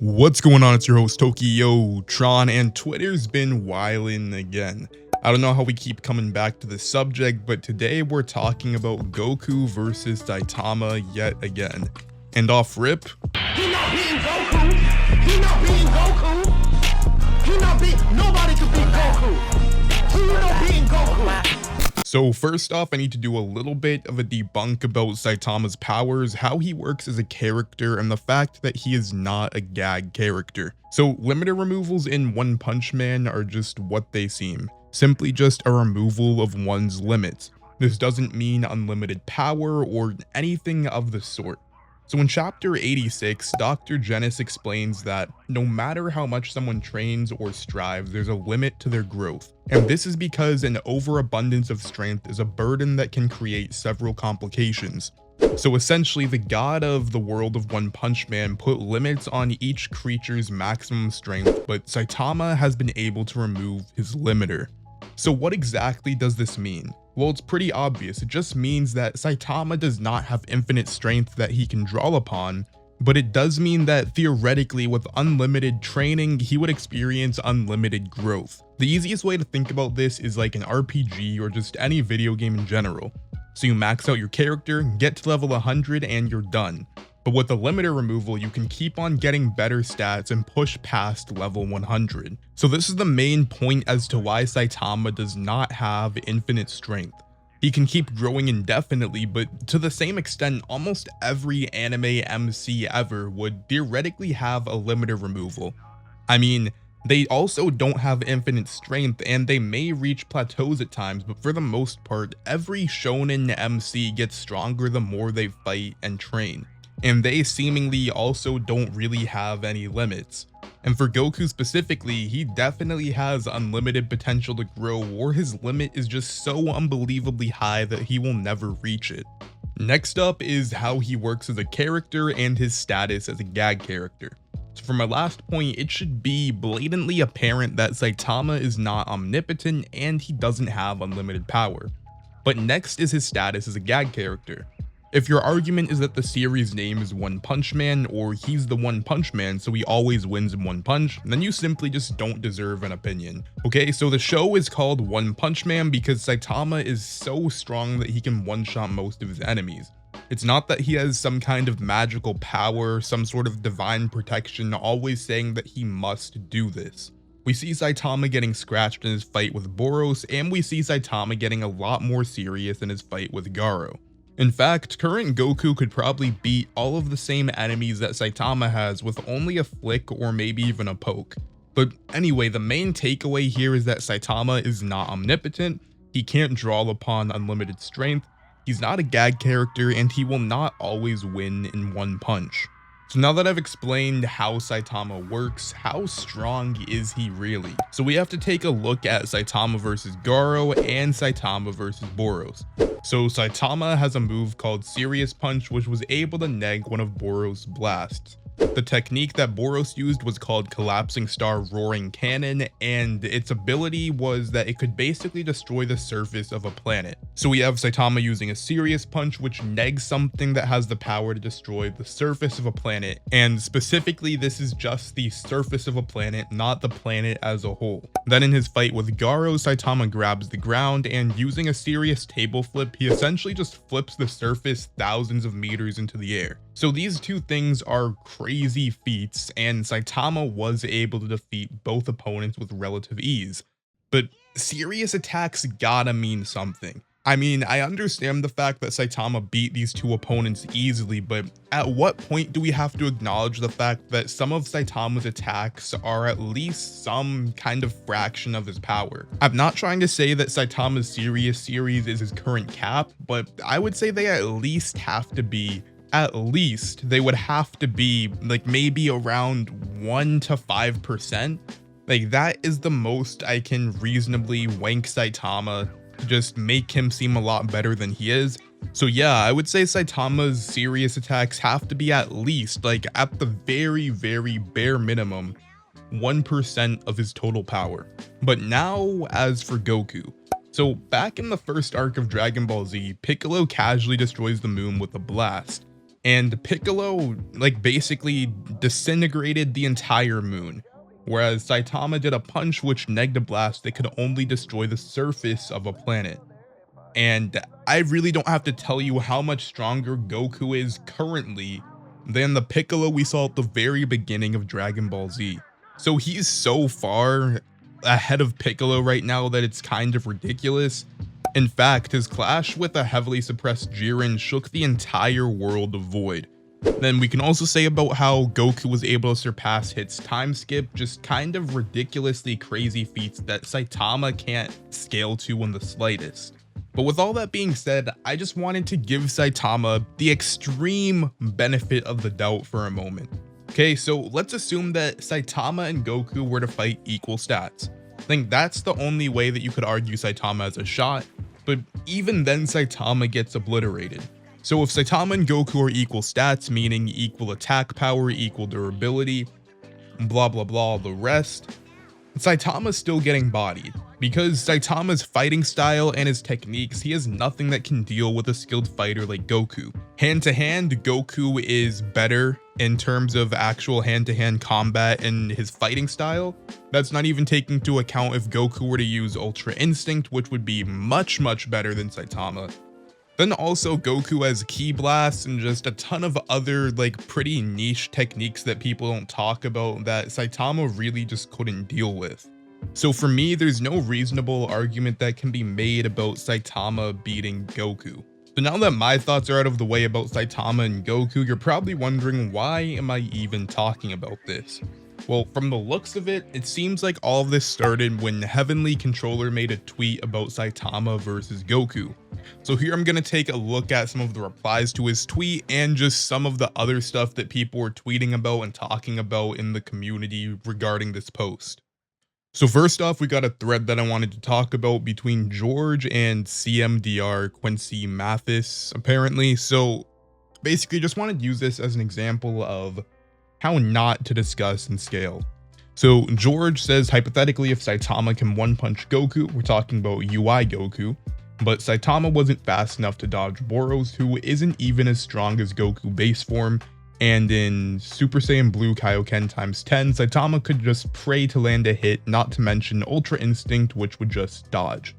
What's going on? It's your host TokyoTron, and Twitter's been wildin' again. I don't know how we keep coming back to the subject, but today we're talking about Goku versus Saitama yet again. And off rip, He not beating Goku. He not beating Goku. He not beat. Nobody can beat Goku. Who not beating Goku? so first off, I need to do a little bit of a debunk about Saitama's powers, how he works as a character, and the fact that he is not a gag character. So limiter removals in One Punch Man are just what they seem. Simply just a removal of one's limits. This doesn't mean unlimited power or anything of the sort. So in chapter 86, Dr. Genis explains that no matter how much someone trains or strives, there's a limit to their growth. And this is because an overabundance of strength is a burden that can create several complications. So essentially, the god of the world of One Punch Man put limits on each creature's maximum strength, but Saitama has been able to remove his limiter. So what exactly does this mean? Well, it's pretty obvious. It just means that Saitama does not have infinite strength that he can draw upon, but it does mean that theoretically with unlimited training, he would experience unlimited growth. The easiest way to think about this is like an RPG or just any video game in general. So you max out your character, get to level 100 and you're done. But with the limiter removal, you can keep on getting better stats and push past level 100. So this is the main point as to why Saitama does not have infinite strength. He can keep growing indefinitely, but to the same extent, almost every anime MC ever would theoretically have a limiter removal. I mean, they also don't have infinite strength and they may reach plateaus at times, but for the most part, every shonen MC gets stronger the more they fight and train. And they seemingly also don't really have any limits. And for Goku specifically, he definitely has unlimited potential to grow, or his limit is just so unbelievably high that he will never reach it. Next up is how he works as a character and his status as a gag character. So for my last point, it should be blatantly apparent that Saitama is not omnipotent and he doesn't have unlimited power. But next is his status as a gag character. If your argument is that the series name is One Punch Man, or he's the One Punch Man so he always wins in one punch, then you simply just don't deserve an opinion. Okay, so the show is called One Punch Man because Saitama is so strong that he can one-shot most of his enemies. It's not that he has some kind of magical power, some sort of divine protection always saying that he must do this. We see Saitama getting scratched in his fight with Boros, and we see Saitama getting a lot more serious in his fight with Garo. In fact, current Goku could probably beat all of the same enemies that Saitama has with only a flick or maybe even a poke. But anyway, the main takeaway here is that Saitama is not omnipotent, he can't draw upon unlimited strength, he's not a gag character, and he will not always win in one punch. So now that I've explained how Saitama works, how strong is he really? So we have to take a look at Saitama versus Garo and Saitama versus Boros. So Saitama has a move called Serious Punch, which was able to neg one of Boros' blasts. The technique that Boros used was called Collapsing Star Roaring Cannon, and its ability was that it could basically destroy the surface of a planet. So we have Saitama using a Serious Punch, which negs something that has the power to destroy the surface of a planet, and specifically this is just the surface of a planet, not the planet as a whole. Then in his fight with Garo, Saitama grabs the ground, and using a Serious Table Flip, he essentially just flips the surface thousands of meters into the air. So these two things are crazy feats, and Saitama was able to defeat both opponents with relative ease. But serious attacks gotta mean something. I mean, I understand the fact that Saitama beat these two opponents easily, but at what point do we have to acknowledge the fact that some of Saitama's attacks are at least some kind of fraction of his power? I'm not trying to say that Saitama's Serious series is his current cap, but I would say they at least have to be they would have to be like maybe around 1 to 5%. Like that is the most I can reasonably wank Saitama to just make him seem a lot better than he is. So yeah, I would say Saitama's serious attacks have to be at least, like at the very bare minimum, 1% of his total power. But now as for Goku. So back in the first arc of Dragon Ball Z, Piccolo casually destroys the moon with a blast. and Piccolo like basically disintegrated the entire moon, whereas Saitama did a punch which negged a blast that could only destroy the surface of a planet. And I really don't have to tell you how much stronger Goku is currently than the Piccolo we saw at the very beginning of Dragon Ball Z. So he's so far ahead of Piccolo right now that it's kind of ridiculous. In fact, his clash with a heavily suppressed Jiren shook the entire world of Void. Then we can also say about how Goku was able to surpass Hit's time skip, just kind of ridiculously crazy feats that Saitama can't scale to in the slightest. But with all that being said, I just wanted to give Saitama the extreme benefit of the doubt for a moment. Okay, so let's assume that Saitama and Goku were to fight equal stats. I think that's the only way that you could argue Saitama has a shot, but even then Saitama gets obliterated. So if Saitama and Goku are equal stats, meaning equal attack power, equal durability, blah blah blah, the rest, Saitama's still getting bodied. Because Saitama's fighting style and his techniques, he has nothing that can deal with a skilled fighter like Goku. Hand to hand, Goku is better in terms of actual hand-to-hand combat and his fighting style. That's not even taking into account if Goku were to use Ultra Instinct, which would be much better than Saitama. Then also Goku has Ki Blasts and just a ton of other like pretty niche techniques that people don't talk about that Saitama really just couldn't deal with. So for me, there's no reasonable argument that can be made about Saitama beating Goku. So now that my thoughts are out of the way about Saitama and Goku, you're probably wondering, why am I even talking about this? Well, from the looks of it, it seems like all of this started when Heavenly Controller made a tweet about Saitama versus Goku. So here I'm going to take a look at some of the replies to his tweet and just some of the other stuff that people were tweeting about and talking about in the community regarding this post. So first off, we got a thread that I wanted to talk about between George and CMDR Quincy Mathis, apparently. So basically just wanted to use this as an example of how not to discuss and scale. So George says, hypothetically, if Saitama can one-punch Goku, we're talking about UI Goku, but Saitama wasn't fast enough to dodge Boros, who isn't even as strong as Goku base form, and in Super Saiyan Blue Kaioken times 10, Saitama could just pray to land a hit, not to mention Ultra Instinct, which would just dodge.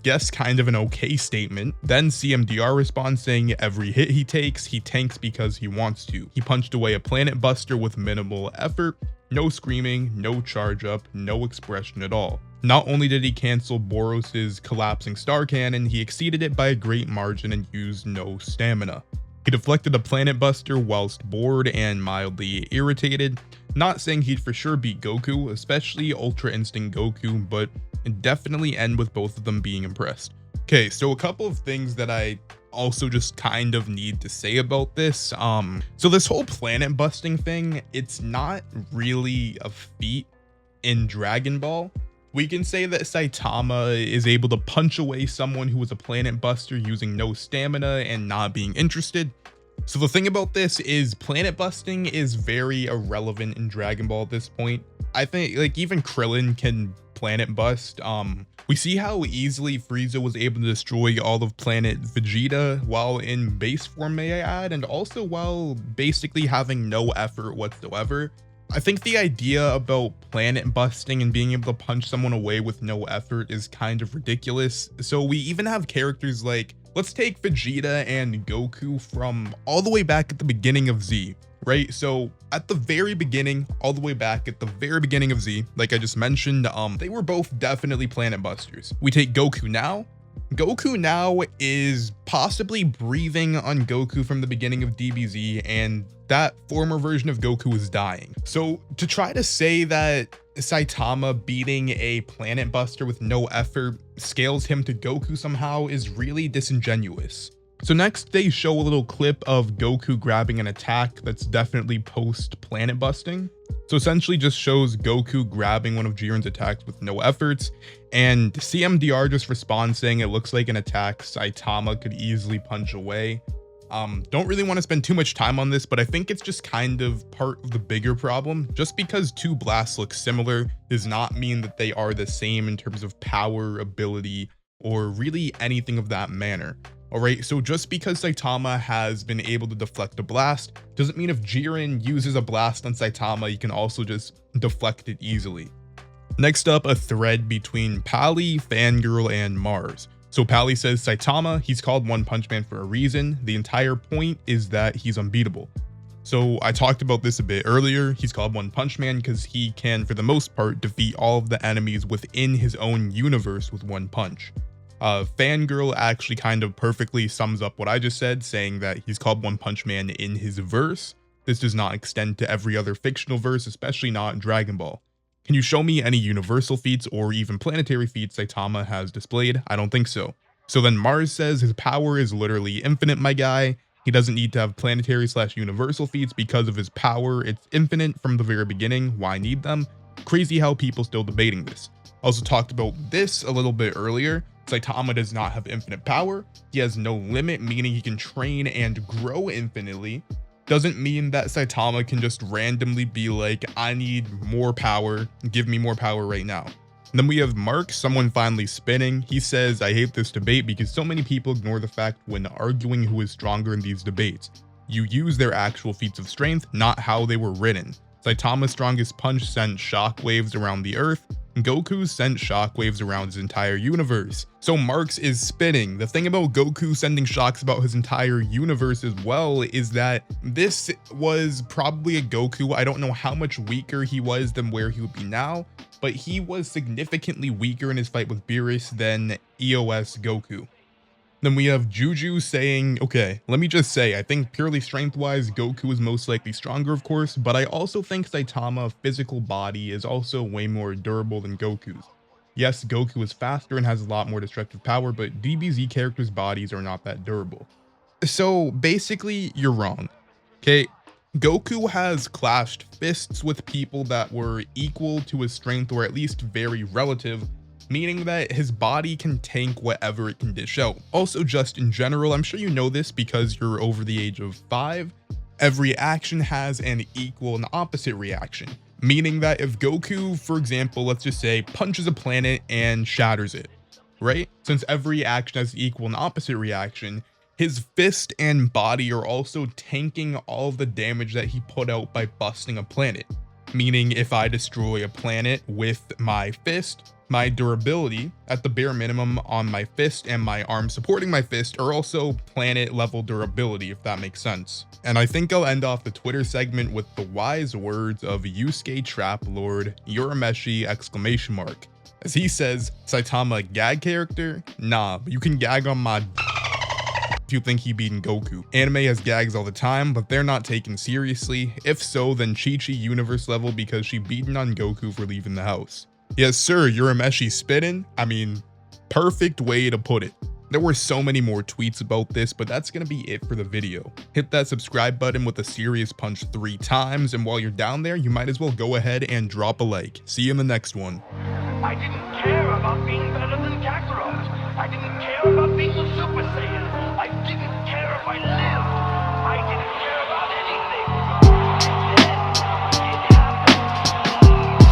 Guess kind of an okay statement. Then CMDR responds saying every hit he takes, he tanks because he wants to. He punched away a Planet Buster with minimal effort, no screaming, no charge up, no expression at all. Not only did he cancel Boros' collapsing star cannon, he exceeded it by a great margin and used no stamina. He deflected a Planet Buster whilst bored and mildly irritated. Not saying he'd for sure beat Goku, especially Ultra Instinct Goku, but definitely end with both of them being impressed. Okay, so a couple of things that I also just kind of need to say about this. So this whole planet busting thing, it's not really a feat in Dragon Ball. We can say that Saitama is able to punch away someone who was a planet buster using no stamina and not being interested. So the thing about this is planet busting is very irrelevant in Dragon Ball at this point. I think like even Krillin can planet bust. We see how easily Frieza was able to destroy all of planet Vegeta while in base form, may I add, and also while basically having no effort whatsoever. I think the idea about planet busting and being able to punch someone away with no effort is kind of ridiculous. So we even have characters like, let's take Vegeta and Goku from all the way back at the beginning of Z, right? So at the very beginning, all the way back at the very beginning of Z, like I just mentioned, they were both definitely planet busters. We take Goku now. Goku now is possibly breathing on Goku from the beginning of DBZ, and that former version of Goku is dying. So to try to say that Saitama beating a planet buster with no effort scales him to Goku somehow is really disingenuous. So next they show a little clip of Goku grabbing an attack that's definitely post planet busting. So essentially just shows Goku grabbing one of Jiren's attacks with no efforts, and CMDR just responds saying it looks like an attack Saitama could easily punch away. Don't really want to spend too much time on this, but I think it's just kind of part of the bigger problem. Just because two blasts look similar does not mean that they are the same in terms of power, ability, or really anything of that manner. Alright, so just because Saitama has been able to deflect a blast, doesn't mean if Jiren uses a blast on Saitama, you can also just deflect it easily. Next up, a thread between Pally, Fangirl, and Mars. So Pally says Saitama, he's called One Punch Man for a reason. The entire point is that he's unbeatable. So I talked about this a bit earlier. He's called One Punch Man because he can, for the most part, defeat all of the enemies within his own universe with one punch. Fangirl actually kind of perfectly sums up what I just said, saying that he's called One Punch Man in his verse. This does not extend to every other fictional verse, especially not Dragon Ball. Can you show me any universal feats or even planetary feats Saitama has displayed? I don't think so. So then Mars says his power is literally infinite, my guy. He doesn't need to have planetary/universal feats because of his power. It's infinite from the very beginning. Why need them? Crazy how people still debating this. Also talked about this a little bit earlier. Saitama does not have infinite power. He has no limit, meaning he can train and grow infinitely. Doesn't mean that Saitama can just randomly be like, I need more power, give me more power right now. And then we have Mark, someone finally spinning. He says, I hate this debate because so many people ignore the fact when arguing who is stronger in these debates. You use their actual feats of strength, not how they were written. Saitama's strongest punch sent shockwaves around the earth. Goku sent shockwaves around his entire universe. So Marx is spinning. The thing about Goku sending shocks about his entire universe as well is that this was probably a Goku. I don't know how much weaker he was than where he would be now, but he was significantly weaker in his fight with Beerus than EOS Goku. Then we have Juju saying, okay, let me just say, I think purely strength-wise, Goku is most likely stronger, of course, but I also think Saitama's physical body is also way more durable than Goku's. Yes, Goku is faster and has a lot more destructive power, but DBZ characters' bodies are not that durable. So basically, you're wrong, okay? Goku has clashed fists with people that were equal to his strength, or at least very relative, meaning that his body can tank whatever it can dish out. Also, just in general, I'm sure you know this because you're over the age of 5, every action has an equal and opposite reaction. Meaning that if Goku, for example, let's just say, punches a planet and shatters it, right? Since every action has equal and opposite reaction, his fist and body are also tanking all of the damage that he put out by busting a planet. Meaning if I destroy a planet with my fist, my durability at the bare minimum on my fist and my arm supporting my fist are also planet level durability, if that makes sense. And I think I'll end off the Twitter segment with the wise words of Yusuke Trap Lord Urameshi ! As he says, Saitama gag character? Nah, but you can gag on my if you think he beaten Goku. Anime has gags all the time, but they're not taken seriously. If so, then Chi-Chi universe level because she beaten on Goku for leaving the house. Yes sir, Urameshi spittin'. I mean, perfect way to put it. There were so many more tweets about this, but that's gonna be it for the video. Hit that subscribe button with a serious punch 3 times, and while you're down there, you might as well go ahead and drop a like. See you in the next one. I didn't care about being better than Kakarot. I didn't care about being a Super Saiyan.